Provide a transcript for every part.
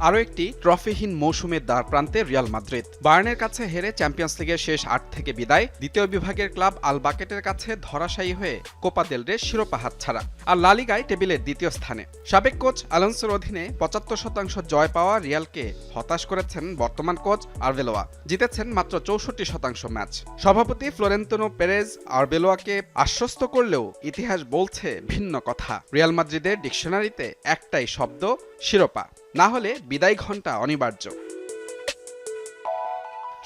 আরও একটি ট্রফিহীন মৌসুমের দ্বারপ্রান্তে রিয়াল মাদ্রিদ। বায়ার্নের কাছে হেরে চ্যাম্পিয়ন্স লিগের শেষ ৮ থেকে বিদায়, দ্বিতীয় বিভাগের ক্লাব আলবাকেটের কাছে ধরাশায়ী হয়ে কোপা দেল রে শিরোপা হাতছাড়া, আর লা লিগায় টেবিলের দ্বিতীয় স্থানে। সাবেক কোচ আলোনসোর অধীনে ৭৫% জয় পাওয়া রিয়ালকে হতাশ করেছেন বর্তমান কোচ আরবেলোয়া। জিতেছেন মাত্র ৬৪% ম্যাচ। সভাপতি ফ্লোরেন্তিনো পেরেজ আরবেলোয়াকে আশ্বস্ত করলেও ইতিহাস বলছে ভিন্ন কথা। রিয়াল মাদ্রিদের ডিকশনারিতে একটাই শব্দ, শিরোপা, না হলে বিদায় ঘণ্টা অনিবার্য।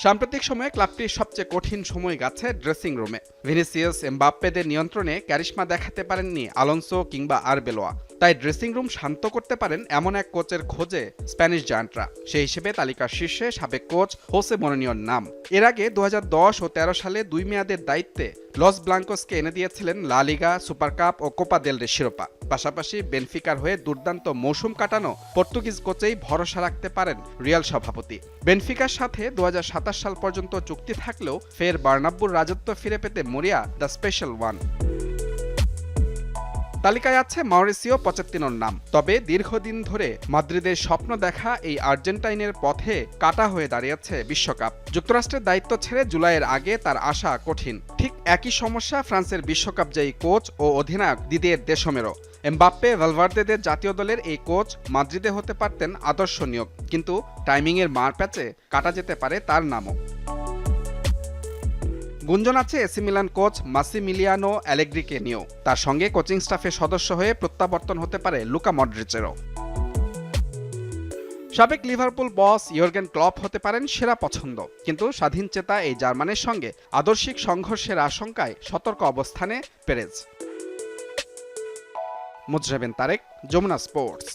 সাম্প্রতিক সময়ে ক্লাবটির সবচেয়ে কঠিন সময় গেছে ড্রেসিং রুমে। ভিনিসিয়াস, এমবাপ্পেদের নিয়ন্ত্রণে ক্যারিশমা দেখাতে পারেননি আলোনসো কিংবা আরবেলোয়া। তাই ড্রেসিং রুম শান্ত করতে পারেন এমন এক কোচের খোঁজে স্প্যানিশ জায়ান্টরা। সেই হিসেবে তালিকার শীর্ষে সাবেক কোচ হোসে মরিনিওর নাম। এর আগে ২০১০ ও ১৩ সালে ২ মেয়াদের দায়িত্বে লস ব্লাঙ্কোসকে এনে দিয়েছিলেন লা লিগা, সুপার কাপ ও কোপা দেল রে শিরোপা। পাশাপাশি বেনফিকার হয়ে দুর্দান্ত মৌসুম কাটানো পর্তুগিজ কোচেই ভরসা রাখতে পারেন রিয়াল সভাপতি। বেনফিকার সাথে ২০২৭ সাল পর্যন্ত চুক্তি থাকলেও ফের বার্নাব্বুর রাজত্ব ফিরে পেতে মরিয়া দ্য স্পেশাল ওয়ান। তালিকায় আছে মাউরিসিও পচেত্তিনোর নাম। তবে দীর্ঘদিন ধরে মাদ্রিদের স্বপ্ন দেখা এই আর্জেন্টাইনের পথে কাটা হয়ে দাঁড়িয়েছে বিশ্বকাপ। যুক্তরাষ্ট্রের দায়িত্ব ছেড়ে জুলাইয়ের আগে তার আশা কঠিন। ঠিক একই সমস্যা ফ্রান্সের বিশ্বকাপজয়ী কোচ ও অধিনায়ক দিদিয়ের দেশমেরও। এমবাপ্পে, ভালভার্দেদের জাতীয় দলের এই কোচ মাদ্রিদে হতে পারতেন আদর্শ নিয়োগ, কিন্তু টাইমিংয়ের মারপ্যাচে কাটা যেতে পারে তার নামও। গুঞ্জন আছে এসি মিলান কোচ মাসিমিলিয়ানো অ্যালেগ্রিকে নিয়েও। তার সঙ্গে কোচিং স্টাফের সদস্য হয়ে প্রত্যাবর্তন হতে পারে লুকা মডরিচেরও। সাবেক লিভারপুল বস ইয়র্গেন ক্লপ হতে পারেন সেরা পছন্দ, কিন্তু স্বাধীন চেতা এই জার্মানের সঙ্গে আদর্শিক সংঘর্ষের আশঙ্কায় সতর্ক অবস্থানে পেরেজ। মুজরেবেন তারেক, যমুনা স্পোর্টস।